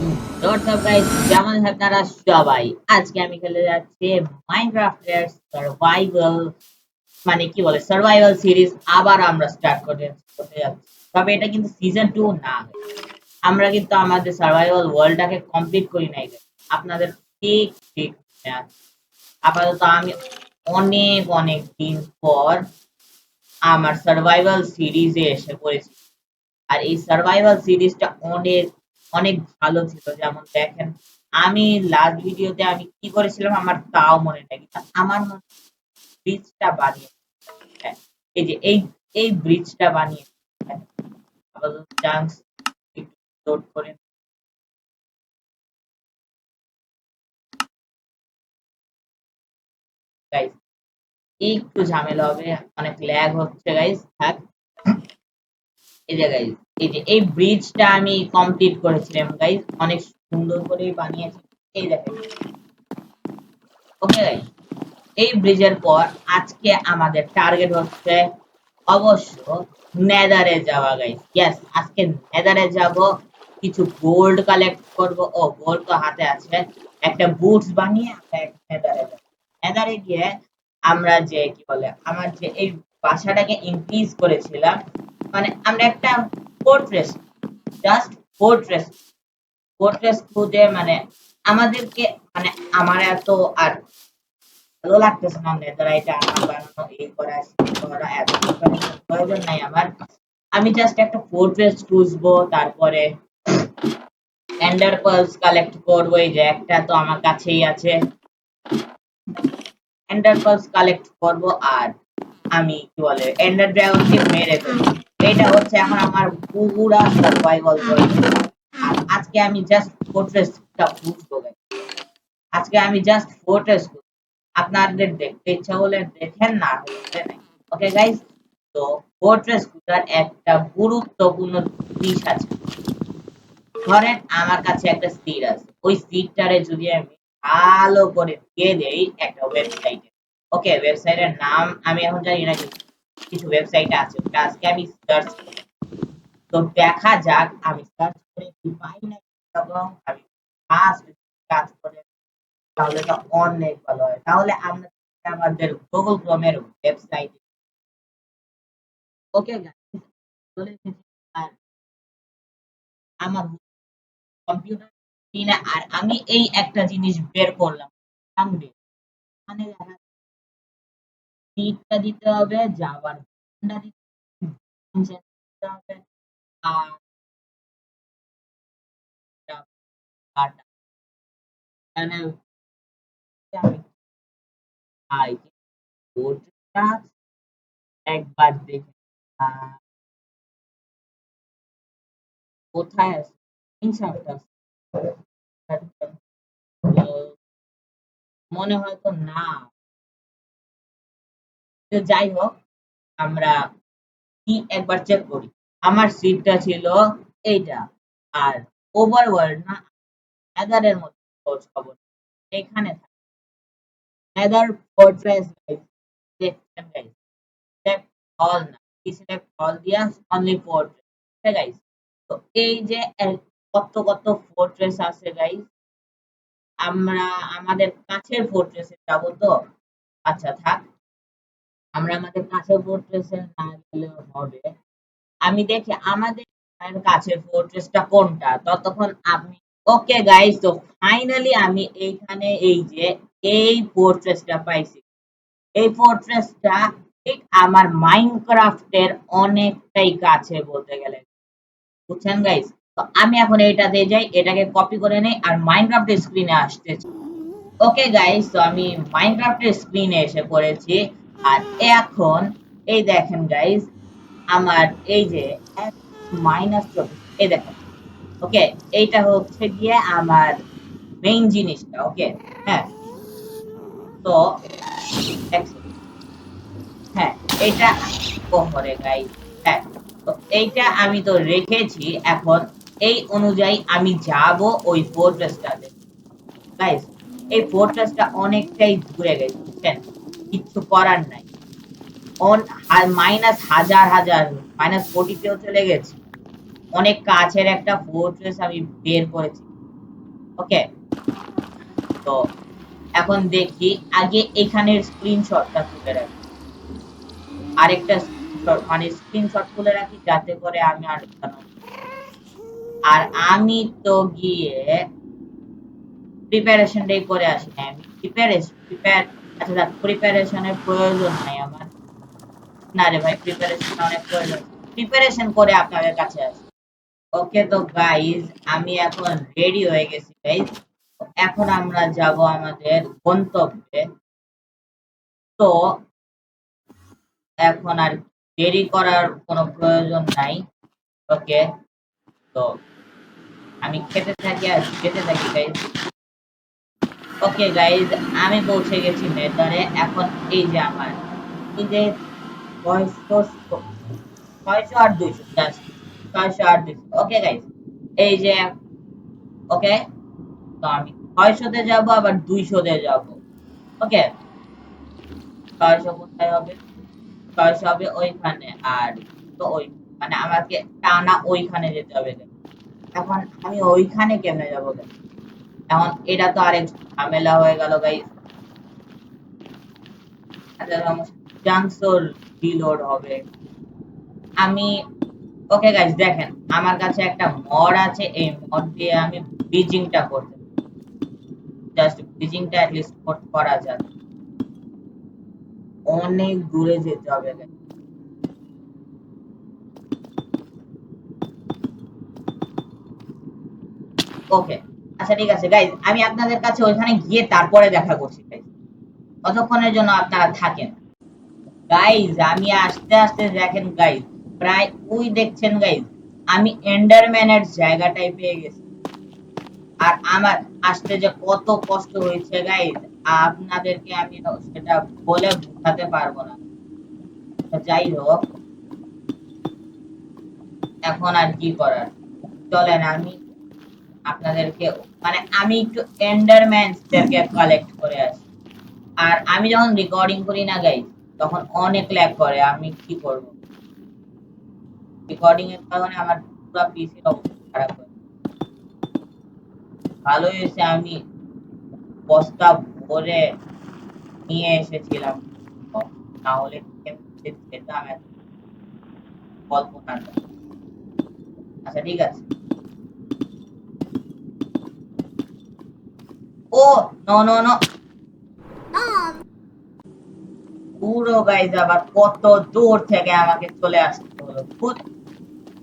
Guys, কেমন আছেন আপনারা সবাই? আজকে আমি খেলে যাচ্ছি মাইনক্রাফটের সার্ভাইভাল, মানে কি বলে সার্ভাইভাল সিরিজ আবার আমরা স্টার্ট করতে যাচ্ছি। তবে এটা কিন্তু সিজন 2 না। আমরা কিন্তু আমাদের সার্ভাইভাল ওয়ার্ল্ডটাকে কমপ্লিট করি নাই guys। আপনাদের ঠিক ঠিক মনে আছে। আপাতত আমি অনেক অনেক দিন পর আমার সার্ভাইভাল সিরিজে এসে পড়েছি। আর এই সার্ভাইভাল সিরিজটা অনেক অনেক ভালো ছিল। যেমন দেখেন, আমি লাস্ট ভিডিওতে আমি কি করেছিলাম আমার তাও মনে নেই, কিন্তু আমার মনে ব্রিজটা বানিয়ে, হ্যাঁ, এই যে এই ব্রিজটা বানিয়ে আপাতত চান্স একটু লোড করে গাইস, একটু ঝামেলা হবে, অনেক ল্যাগ হচ্ছে গাইস। থাক, এই যে গাইস, এই যে এই ব্রিজটা আমি কমপ্লিট করেছিলাম গাইস, অনেক সুন্দর করে বানিয়েছি। এই দেখেন, ওকে গাইস, এই ব্রিজের পর আজকে আমাদের টার্গেট হচ্ছে অবশ্য নেদারে যাওয়া গাইস। ইয়েস, আজকে নেদারে যাব, কিছু গোল্ড কালেক্ট করব। ও, গোল্ড তো হাতে আছে, একটা বুটস বানিয়ে আমরা নেদারে যাব। নেদারে গিয়ে আমরা যে কি বলে আমার যে এই বাসাটাকে ইনক্রিজ করেছিলাম, মানে আমরা একটা ফোর্ট্রেস, জাস্ট ফোর্ট্রেস, ফোর্ট্রেস খুঁজে, মানে আমাদেরকে, মানে আমার এত আর ভালো লাগতেছে না নেদারাইটে আমার বানানো, এই করা সেই করা, এত প্রয়োজন নাই আমার। আমি জাস্ট একটা ফোর্ট্রেস খুঁজবো, তারপরে এন্ডার পার্লস কালেক্ট করবো। এই যে একটা তো আমার কাছেই আছে, এন্ডার পার্লস কালেক্ট করবো। আর আমি কি বলে এন্ডার ড্রাগনকে মেরে ফেলবো। এটা হচ্ছে এখন আমার পুরা সার্ভাইভাল। আর আজকে আমি জাস্ট ফোর্ট্রেসটা খুঁজবো guys। আজকে আমি জাস্ট ফোর্ট্রেস খুঁজবো। আপনাদের দেখতে ইচ্ছা হলে দেখেন, না হলে নাই। ওকে গাইস, তো ফোর্ট্রেস খুঁজার একটা গুরুত্বপূর্ণ জিনিস আছে। ধরেন আমার কাছে একটা সিড আছে, ওই সিডটারে যদি আমি ভালো করে দিয়ে দেই একটা ওয়েবসাইটে, ওকে, ওয়েবসাইটের নাম আমি এখন জানি না, কিন্তু কিছু ওয়েবসাইট আছে, ওটা আজকে আমি সার্চ, তো দেখা যাক আমি সার্চ করে কি পাই না, এবং আমি ফার্স্ট কাজ করে, তাহলে তো অনেক ভালো হয়। তাহলে আমরা আমাদের গুগল ক্রোমের ওয়েবসাইট, ওকে গাইস, চলে এসেছি। আর আমার কম্পিউটার স্ক্রিনে, আর আমি এই একটা জিনিস বের করলাম সামনে, মানে দেখা টিকটা দিতে হবে, জাভার দিতে হবে, আর ডাটা, মানে আমি আই কোডটা একবার দেখে, আহ, কোথায় আছে ইনসার্টটা, মনে হয় তো না। তো যাই হোক, আমরা কি একবার চেক করি। আমার সিটটা ছিল এইটা, আর ওভারওয়ার্ল্ড না নেদারের মধ্যে খোঁজ খবর এখানে থাকে। নেদার ফোর্ট্রেস গাইস, দেখছেন গাইস, সিলেক্ট অল, না সিলেক্ট অল দিয়া অনলি ফোর্ট্রেস, ঠিক গাইস। তো এই যে কত কত ফোর্ট্রেস আছে গাইস, আমরা আমাদের কাছের ফোর্ট্রেসে যাব তো। আচ্ছা থাক, আমরা আমাদের কাছের ফোর্ট্রেসে না গেলেও হবে। আমি দেখি আমাদের কাছের ফোর্ট্রেসটা কোনটা, ততক্ষণ আপনি, ওকে গাইস, তো ফাইনালি আমি এইখানে এই যে এই ফোর্ট্রেসটা পাইছি। এই ফোর্ট্রেসটা ঠিক আমার মাইনক্রাফটের অনেকটাই কাছে বলতে গেলে, বুঝছেন গাইস। তো আমি এখন এইটাতে যাই, এটাকে কপি করে নেই, আর মাইনক্রাফটের স্ক্রিনে আসতেছি। ওকে গাইস, তো আমি মাইনক্রাফটের স্ক্রিনে এসে পড়েছি। আর এখন এই দেখেন গাইস, আমার এই যে -24, এই দেখেন, ওকে, এইটা হচ্ছে গিয়ে আমার মেইন জিনিসটা, ওকে। হ্যাঁ, তো এক second, হ্যাঁ, এইটা কোহরে গাইস, হ্যাঁ, তো এইটা আমি তো রেখেছি। এখন এই অনুযায়ী আমি যাব ওই ফোর্ট্রেসটাতে গাইস। এই ফোর্ট্রেসটা অনেকটাই দূরে গেছে, বুঝছেন, কিচ্ছু করার নাই। অন মাইনাস হাজার হাজার, -40 তেও চলে গেছি। অনেক কাছের একটা ফোর্ট্রেস আমি বের করেছি। ওকে, তো এখন দেখি আগে এখানের স্ক্রিনশটটা তুলে রাখি, আরেকটা স্ক্রিনশট মানে স্ক্রিনশট তুলে রাখি যাতে করে আমি আর আর আমি তো গিয়ে প্রিপারেশনটাই করে আসি না, আমি প্রিপার আচ্ছা প্রিপারেশনের প্রয়োজন নাই আমার, না রে ভাই প্রিপারেশন অনেক প্রয়োজন, প্রিপারেশন করে আপনাদের কাছে আসি। ওকে তো গাইজ আমি এখন রেডি হয়ে গেছি গাইজ, এখন আমরা যাব আমাদের গন্তব্যে। তো এখন আর দেরি করার কোনো প্রয়োজন নাই। ওকে, তো আমি খেতে থাকি আর যেতে থাকি গাইজ। ওকে গাইজ আমি পৌঁছে গেছি নেদারে, এখন এই যে আমার এই যে 600 আর 200 জাস্ট 600 আর 200। ওকে গাইজ এই যে ওকে, তো আমি 600-তে যাব আবার 200-তে যাব। ওকে, 600 কোথায় হবে, 600 হবে ওইখানে, আর তো ওই মানে আমাকে টানা ওইখানে যেতে হবে। এখন আমি ওইখানে কেমনে যাবো, এখন এটা তো আরেক ঝামেলা হয়ে গেল গাইস। জাংসোর রিলোড হবে আমি। ওকে গাইস দেখেন আমার কাছে একটা মড আছে, এই মড দিয়ে আমি ব্রিজিংটা করতে, জাস্ট ব্রিজিংটা অ্যাট লিস্ট করা যাবে, অনেক দূরে যেতে হবে guys। ওকে আচ্ছা ঠিক আছে গাইস, আমি আপনাদের কাছে ওইখানে গিয়ে তারপরে দেখা করছি গাইস, ততক্ষণের জন্য আপনারা থাকেন। গাইজ আমি আস্তে আস্তে দেখেন গাইজ, প্রায় ওই দেখছেন গাইজ আমি এন্ডারম্যানের জায়গাটাই পেয়ে গেছি, আর আমার আসতে যে কত কষ্ট হয়েছে গাইজ আপনাদেরকে আমি সেটা বলে বোঝাতে পারবো না। তো যাই হোক, এখন আর কি করার, চলেন আমি আপনাদেরকে মানে আমি একটু এন্ডারম্যানদেরকে কালেক্ট করে আসি। আর আমি যখন রেকর্ডিং করি না গাইজ তখন অনেক ল্যাগ করে, আমি কি করব, রেকর্ডিং এর কারণে আমার পুরো পিসির অবস্থা খারাপ হয়ে, ভালো হয়েছে আমি বস্তা ভরে নিয়ে এসেছিলাম, না হলে যেতাম এত কল্পনা। আচ্ছা ঠিক আছে, ও নো নো নো, পুরো গাইজ আবার কত দূর থেকে আমাকে চলে আসতে হলো, খুব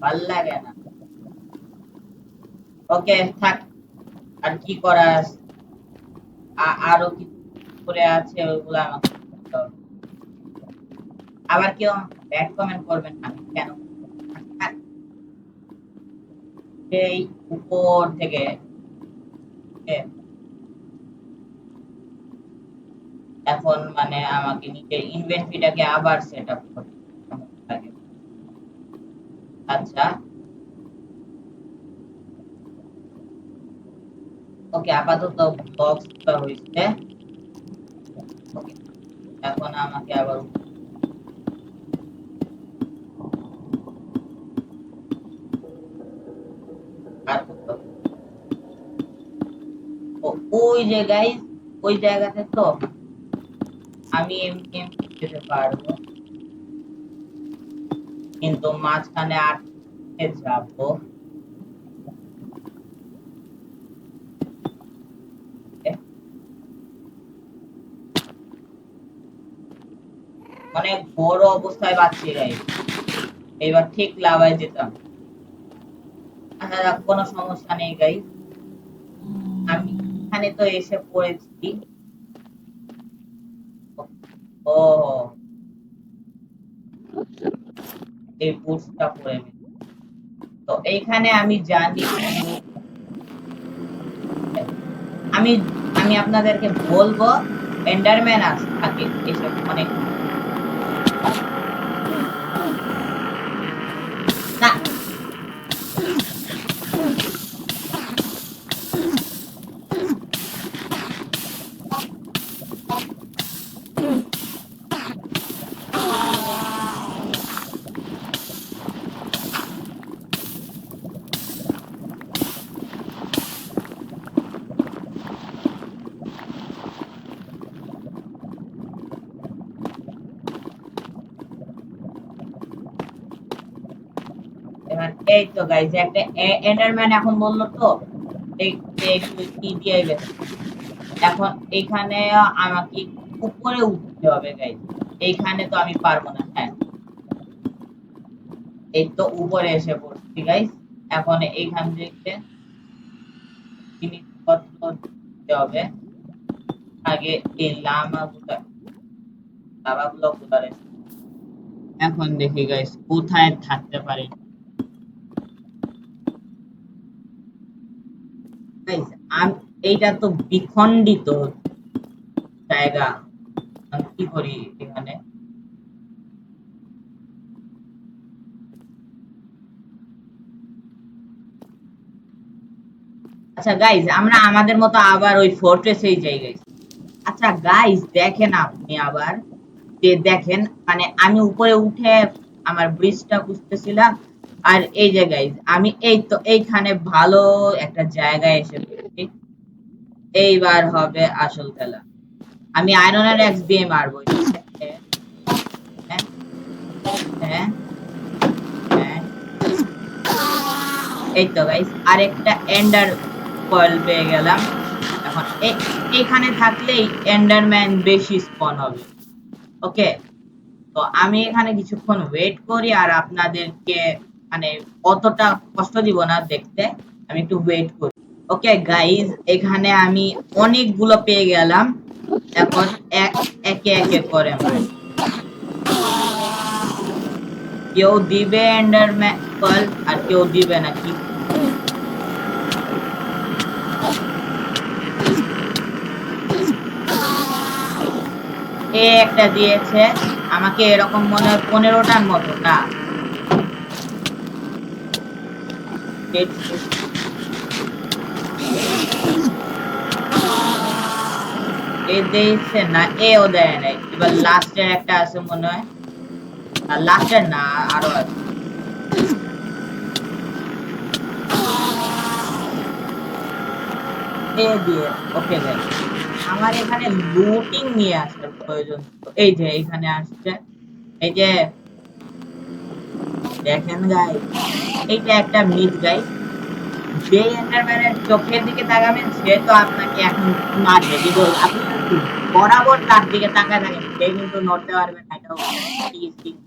ভাল লাগে না। ওকে থাক, আর কি করার, আরো কিছু করে আছে ওইগুলো আমাকে করতে হবে। আবার কেউ ব্যাড কমেন্ট করবেন না, আমি কেন থাক, সেই উপর থেকে এখন মানে আমাকে নিজের ইনভেন্টরিটাকে আবার সেট আপ করতে লাগে। আচ্ছা ওকে, আপাতত বক্সটা হয়েছে। ওকে, এখন আমাকে আবার আর করতে হবে। ওই যে গাইস ওই জায়গাতে তো আমি এমনি যেতে পারবো, কিন্তু মাঝখানে আটকে যাবো। অনেক বড় অবস্থায় পাচ্ছি গাইস, এবার ঠিক লাভায় যেতাম। আচ্ছা যাক, কোনো সমস্যা নেই গাইস, আমি এখানে তো এসে পড়েছি। ও এই বুটসটা পরে নি। তো এইখানে আমি জানি, আমি আমি আপনাদেরকে বলবো এন্ডারম্যান থাকে এসব অনেক, না এই তো গাইস একটা এন্ডারম্যান এখন বললো তো এই একটু কি দিয়ে গেছে। এখন এইখানে আমাকে উপরে উঠতে হবে গাইস। এইখানে তো আমি পারবো না। হ্যাঁ, এই তো উপরে এসে পড়ছি গাইস। এখন এইখান থেকে জিনিসপত্র দিতে হবে। আগে এই লাভাগুলো কোথায়। এখন দেখি গাইস কোথায় থাকতে পারে। গাইস এইটা তো বিখণ্ডিত জায়গা। আমি কি করি এখানে? আচ্ছা গাইস আমরা আমাদের মতো আবার ওই ফোর্ট্রেসেই যাই গাইস। আচ্ছা গাইস দেখেন আপনি আবার যে দেখেন মানে আমি উপরে উঠে আমার ব্রিজটা খুঁজতেছিলাম। আর এই যে গাইস আমি এই তো এইখানে ভালো একটা জায়গায় এসে পড়েছি। এইবার হবে আসল খেলা। আমি আয়রনের এক্স দিয়ে মারবো। হ্যাঁ, হ্যাঁ, হ্যাঁ, হ্যাঁ। এই তো গাইস আরেকটা এন্ডার কয়েল পেয়ে গেলাম। এখন এইখানে থাকলেই এন্ডারম্যান বেশি স্পন হবে। ওকে, তো আমি এখানে কিছুক্ষণ ওয়েট করি আর আপনাদেরকে মানে অতটা কষ্ট দিব না দেখতে। আমি একটু ওয়েট করি। ওকে গাইজ এখানে আমি অনেকগুলো পেয়ে গেলাম। এখন একে একে করে মারি। কেউ দিবে এন্ডারম্যান কয়েল আর কেউ দিবে না কি। এ একটা দিয়েছে আমাকে এরকম মনে হয় 15টার মতো না। এ দিয়েছে না, এও দেয় নাই। এবার লাস্টের একটা আছে মনে হয়। আর লাস্টের না, আরো আছে। এ দিয়ে ওকে গাইস আমার এখানে লুটিং নিয়ে আসার প্রয়োজন ছিল। এই যে এখানে আসছে। এই যে দেখেন গাইস এইটা একটা মিথ গাইস। যে এন্ডারম্যানের চোখের দিকে তাকাবেন সে তো আপনাকে এখন মারবে, কিন্তু আপনি যদি বরাবর তার দিকে তাকায় থাকেন সে কিন্তু নড়তে পারবে না। এটাও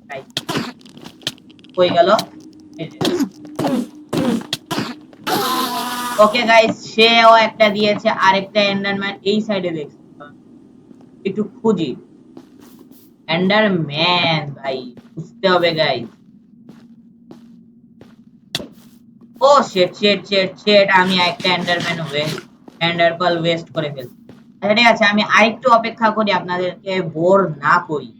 গাইস হয়ে গেল। এই যে ওকে গাইস সেও একটা দিয়েছে আরেকটা এন্ডারম্যান এই সাইডে দেখছি। একটু খুঁজি এন্ডারম্যান ভাই বুঝতে হবে গাইস। ও শিট শিট শিট শিট আমি একটা এন্ডারম্যান এন্ডার পার্ল ওয়েস্ট করে ফেলছি। আচ্ছা ঠিক আছে আমি আরেকটু অপেক্ষা করি আপনাদেরকে বোর না করি।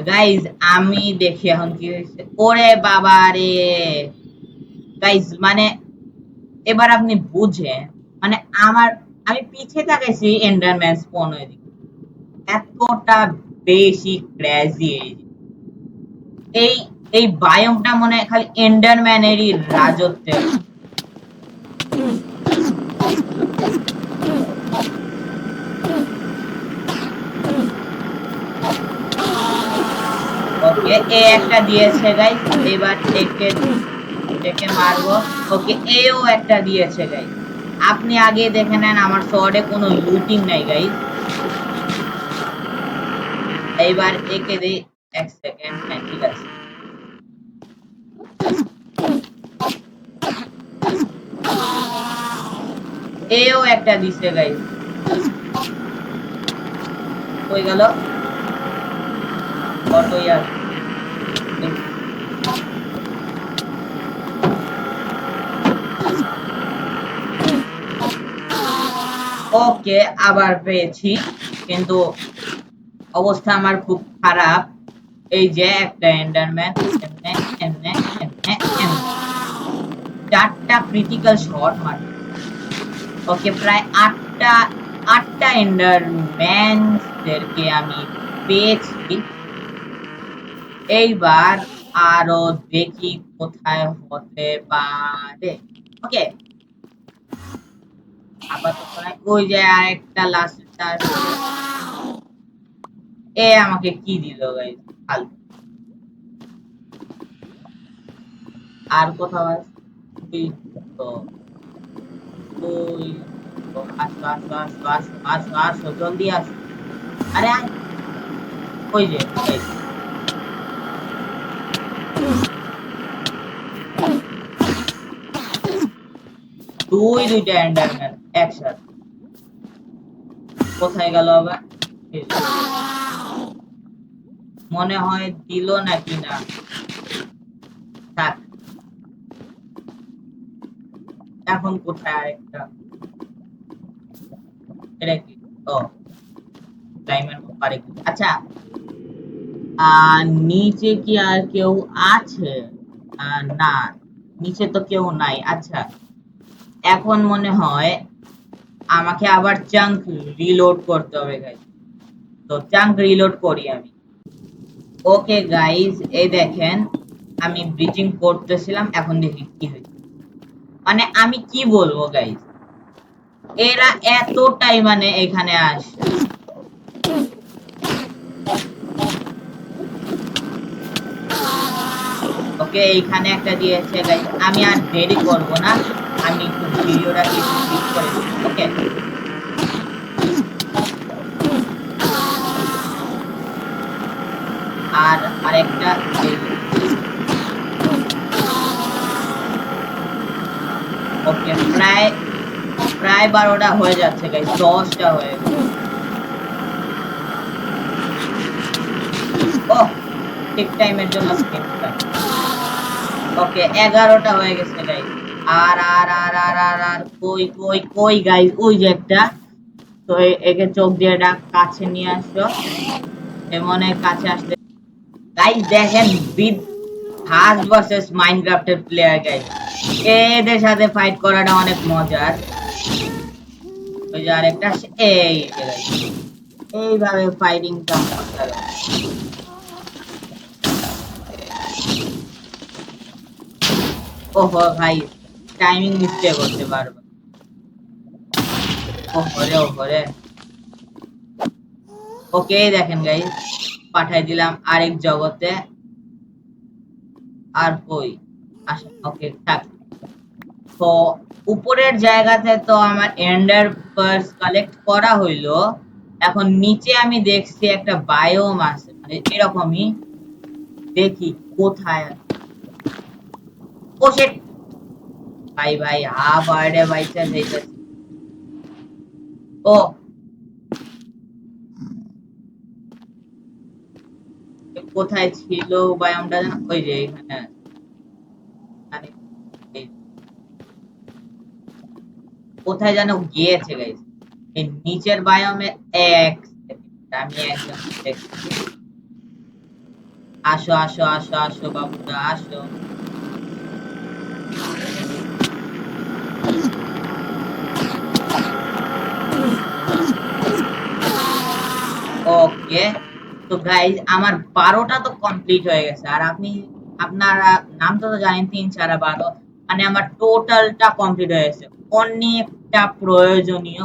গাইস আমি দেখি এখন কি হয়েছে। ওরে বাবা রে গাইস মানে এবার আপনি বুঝেন মানে আমার আমি পিছে তাকাইছি এন্ডারম্যান স্পন হয়ে দিকে। এতটা বেশি ক্রেজি এই এই বায়োমটা মনে হয় খালি এন্ডারম্যানেরই রাজত্বের। ওকে এ একটা দিয়েছে গাইস। এবার একে একে মারবো। ওকে এও একটা দিয়েছে গাইস। আপনি আগে দেখে নেন আমার শহরে কোনো লুটিং নাই গাইস। এইবার একে দিই। এক সেকেন্ড, হ্যাঁ ঠিক আছে। এও একটা দিছে গাইস। হয়ে গেল অটো ইয়ার। ওকে আবার পেয়েছি কিন্তু অবস্থা আমার খুব খারাপ। এই যে একটা এন্ডারম্যান এমনে এমনে এমনে এমনে চারটা ক্রিটিক্যাল শট মারছে। ওকে প্রায় আটটা এন্ডারম্যানদেরকে আমি পেয়েছি। এইবার আরো দেখি কোথায় হতে পারে। ওকে আপাতত ওই যে আরেকটা লাস্টটা এ আমাকে কি দিল গাইস ফালতু। আর কোথাও আছে? ওই তো, ওই তো, আসো আসো আসো আসো আসো আসো, জলদি আসো। আরে আয়, ওই যে এই, দুইটা এন্ডারম্যান একসাথে। কোথায় গেল আবার? এই যে, মনে হয় দিল নাকি না। থাক, এখন কোথায় আরেকটা? এটা কি? ও, ডায়মন্ড পারে কি? আচ্ছা, নিচে কি আর কেউ আছে? না, নিচে তো কেউ নাই। আচ্ছা, এখন মনে হয় আমাকে আবার চাঙ্ক রিলোড করতে হবে গাইস। তো চাঙ্ক রিলোড করি আমি। ওকে গাইস, এই দেখেন আমি ব্রিজিং করতেছিলাম, এখন দেখি কি হয়েছে। মানে আমি কি বলবো গাইস, এরা এতটাই মানে এখানে আসে। ওকে, এইখানে একটা দিয়েছে গাইস, আমি আর দেরি করব না, আমি একটু ভিডিওটাকে স্কিপ করে দিই। ওকে, আর আরেকটা এই যে, ওকে, প্রায় প্রায় 12টা হয়ে যাচ্ছে গাইস, 10টা হয়ে গেছে। ও, ঠিক টাইমের জন্য স্কিপটা। ওকে, 11টা হয়ে গেছে গাইস। আর আর আর আর আর আর কই কই কই গাইস, ওই যে একটা। তো একে চোখ দিয়ে ডাক, কাছে নিয়ে আসো। এমন কাছে আসতে গাইস, দেখেন বিদ ফার্স্ট ভার্সেস মাইনক্রাফটের প্লেয়ার গাইস, এদের সাথে ফাইট করাটা অনেক মজার। ওই যে আরেকটা এই যে guys, এইভাবে ফাইটিংটা মজার। ওহো ভাই, টাইমিং মিস্টেক হচ্ছে বারবার। ওহরে ওহরে। ওকে, দেখেন গাইস, পাঠাই দিলাম আরেক জগতে। আর কই আসেন, ওকে থাক। তো উপরের জায়গাতে তো আমার এন্ডার পার্স কালেক্ট করা হইলো। এখন নিচে আমি দেখছি একটা বায়োম আছে, মানে এরকমই। দেখি কোথায়। ও শিট, ভাই ভাই হাফ হার্ডে বাইচা যাইতেছি। ও, কোথায় ছিল বায়োমটা যেন? ওই যে এখানে আছে। আরে, এই কোথায় যেন গিয়েছে গাইস, এই নিচের বায়োমে। এক সেকেন্ড, আমি একদম দেখছি। আসো আসো আসো আসো বাবুরা আসো। ওকে, তো গাইজ আমার 12টা তো কমপ্লিট হয়ে গেছে। আর আপনি, আপনারা নামটা তো জানেন, 3 4 12, মানে আমার টোটালটা কমপ্লিট হয়ে গেছে। অনেকটা প্রয়োজনীয়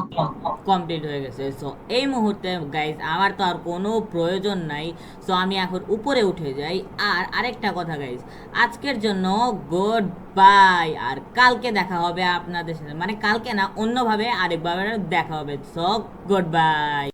কমপ্লিট হয়ে গেছে। সো এই মুহূর্তে গাইজ আমার তো আর কোনো প্রয়োজন নাই। সো আমি এখন উপরে উঠে যাই। আর আরেকটা কথা গাইজ, আজকের জন্য গুড বাই। আর কালকে দেখা হবে আপনাদের সাথে, মানে কালকে না, অন্যভাবে আরেকবার দেখা হবে। So good bye.